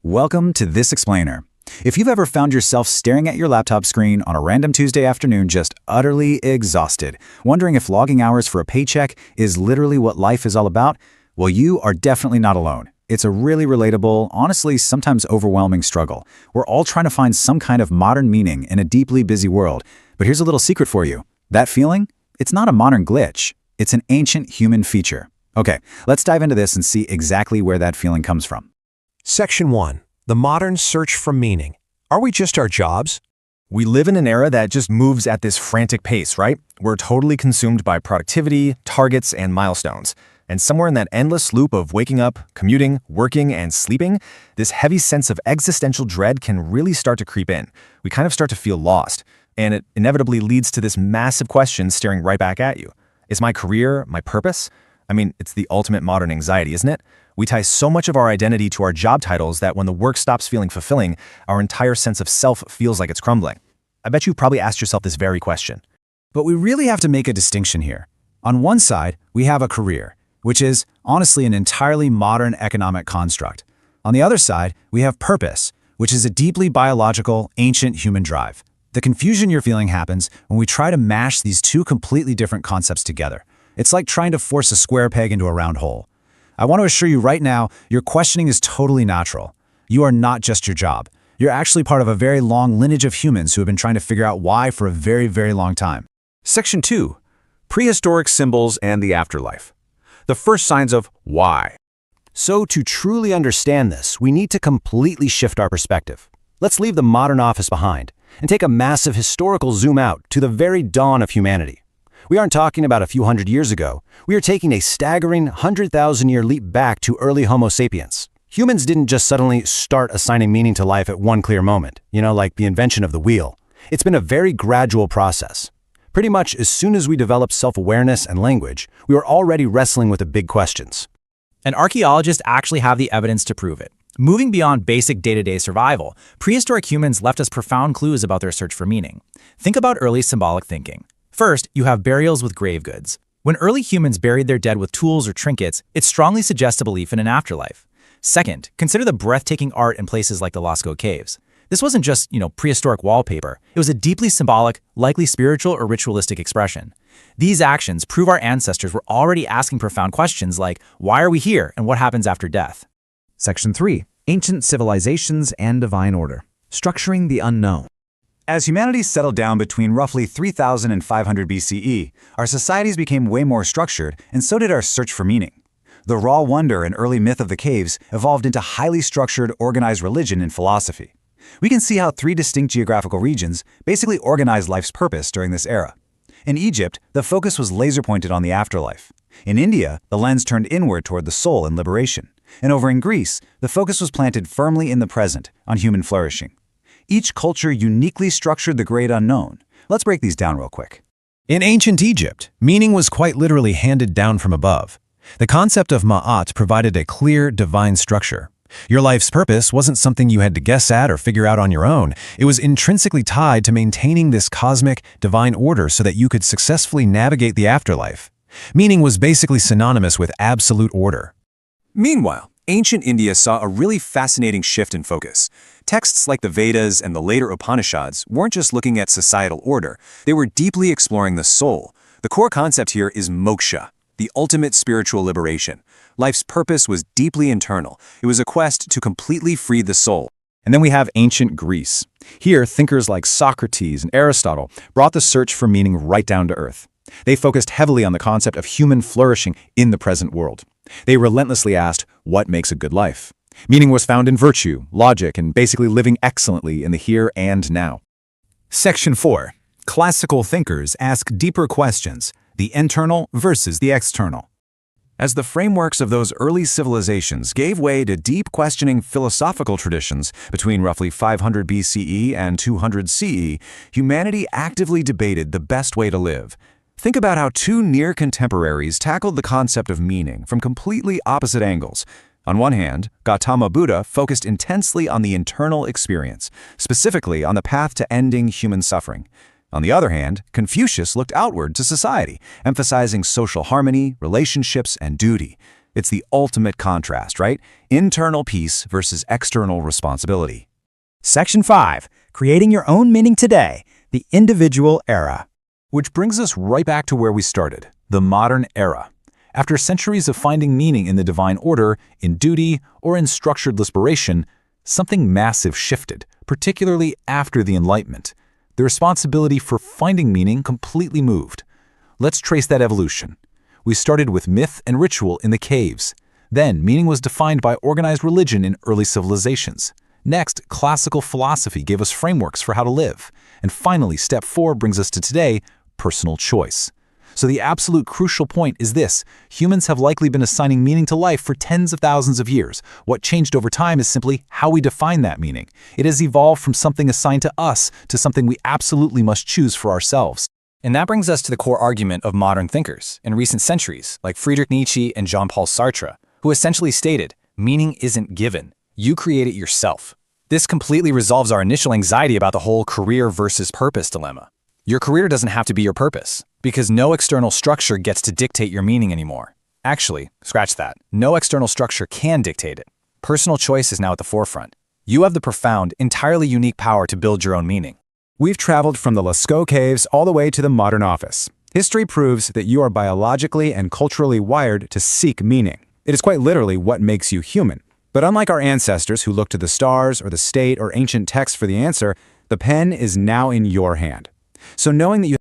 Welcome to This Explainer. If you've ever found yourself staring at your laptop screen on a random Tuesday afternoon just utterly exhausted, wondering if logging hours for a paycheck is literally what life is all about, well, you are definitely not alone. It's a really relatable, honestly sometimes overwhelming struggle. We're all trying to find some kind of modern meaning in a deeply busy world. But here's a little secret for you. That feeling? It's not a modern glitch. It's an ancient human feature. Okay, let's dive into this and see exactly where that feeling comes from. Section 1. The modern search for meaning. Are we just our jobs? We live in an era that just moves at this frantic pace, right? We're totally consumed by productivity, targets, and milestones. And somewhere in that endless loop of waking up, commuting, working, and sleeping, this heavy sense of existential dread can really start to creep in. We kind of start to feel lost. And it inevitably leads to this massive question staring right back at you. Is my career my purpose? I mean, it's the ultimate modern anxiety, isn't it? We tie so much of our identity to our job titles that when the work stops feeling fulfilling, our entire sense of self feels like it's crumbling. I bet you probably asked yourself this very question. But we really have to make a distinction here. On one side, we have a career, which is honestly an entirely modern economic construct. On the other side, we have purpose, which is a deeply biological, ancient human drive. The confusion you're feeling happens when we try to mash these two completely different concepts together. It's like trying to force a square peg into a round hole. I want to assure you right now, your questioning is totally natural. You are not just your job. You're actually part of a very long lineage of humans who have been trying to figure out why for a very, very long time. Section 2. Prehistoric symbols and the afterlife. The first signs of why. So to truly understand this, we need to completely shift our perspective. Let's leave the modern office behind and take a massive historical zoom out to the very dawn of humanity. We aren't talking about a few hundred years ago. We are taking a staggering 100,000-year leap back to early Homo sapiens. Humans didn't just suddenly start assigning meaning to life at one clear moment, like the invention of the wheel. It's been a very gradual process. Pretty much as soon as we developed self-awareness and language, we were already wrestling with the big questions. And archaeologists actually have the evidence to prove it. Moving beyond basic day-to-day survival, prehistoric humans left us profound clues about their search for meaning. Think about early symbolic thinking. First, you have burials with grave goods. When early humans buried their dead with tools or trinkets, it strongly suggests a belief in an afterlife. Second, consider the breathtaking art in places like the Lascaux Caves. This wasn't just, prehistoric wallpaper. It was a deeply symbolic, likely spiritual or ritualistic expression. These actions prove our ancestors were already asking profound questions like, why are we here and what happens after death? Section 3. Ancient civilizations and divine order. Structuring the unknown. As humanity settled down between roughly 3000 and 500 BCE, our societies became way more structured, and so did our search for meaning. The raw wonder and early myth of the caves evolved into highly structured, organized religion and philosophy. We can see how three distinct geographical regions basically organized life's purpose during this era. In Egypt, the focus was laser-pointed on the afterlife. In India, the lens turned inward toward the soul and liberation. And over in Greece, the focus was planted firmly in the present, on human flourishing. Each culture uniquely structured the great unknown. Let's break these down real quick. In ancient Egypt, meaning was quite literally handed down from above. The concept of ma'at provided a clear, divine structure. Your life's purpose wasn't something you had to guess at or figure out on your own. It was intrinsically tied to maintaining this cosmic, divine order so that you could successfully navigate the afterlife. Meaning was basically synonymous with absolute order. Meanwhile, ancient India saw a really fascinating shift in focus. Texts like the Vedas and the later Upanishads weren't just looking at societal order, they were deeply exploring the soul. The core concept here is moksha, the ultimate spiritual liberation. Life's purpose was deeply internal. It was a quest to completely free the soul. And then we have ancient Greece. Here, thinkers like Socrates and Aristotle brought the search for meaning right down to earth. They focused heavily on the concept of human flourishing in the present world. They relentlessly asked, what makes a good life? Meaning was found in virtue, logic, and basically living excellently in the here and now. Section 4. Classical thinkers ask deeper questions, the internal versus the external. As the frameworks of those early civilizations gave way to deep questioning philosophical traditions between roughly 500 BCE and 200 CE, humanity actively debated the best way to live. Think about how two near contemporaries tackled the concept of meaning from completely opposite angles. On one hand, Gautama Buddha focused intensely on the internal experience, specifically on the path to ending human suffering. On the other hand, Confucius looked outward to society, emphasizing social harmony, relationships, and duty. It's the ultimate contrast, right? Internal peace versus external responsibility. Section 5. Creating your own meaning today. The individual era. Which brings us right back to where we started, the modern era. After centuries of finding meaning in the divine order, in duty, or in structured liberation, something massive shifted, particularly after the Enlightenment. The responsibility for finding meaning completely moved. Let's trace that evolution. We started with myth and ritual in the caves. Then, meaning was defined by organized religion in early civilizations. Next, classical philosophy gave us frameworks for how to live. And finally, step 4 brings us to today, personal choice. So the absolute crucial point is this: humans have likely been assigning meaning to life for tens of thousands of years. What changed over time is simply how we define that meaning. It has evolved from something assigned to us to something we absolutely must choose for ourselves. And that brings us to the core argument of modern thinkers in recent centuries, like Friedrich Nietzsche and Jean-Paul Sartre, who essentially stated, meaning isn't given. You create it yourself. This completely resolves our initial anxiety about the whole career versus purpose dilemma. Your career doesn't have to be your purpose, because no external structure gets to dictate your meaning anymore. Actually, scratch that. No external structure can dictate it. Personal choice is now at the forefront. You have the profound, entirely unique power to build your own meaning. We've traveled from the Lascaux caves all the way to the modern office. History proves that you are biologically and culturally wired to seek meaning. It is quite literally what makes you human. But unlike our ancestors who looked to the stars or the state or ancient texts for the answer, the pen is now in your hand. So knowing that you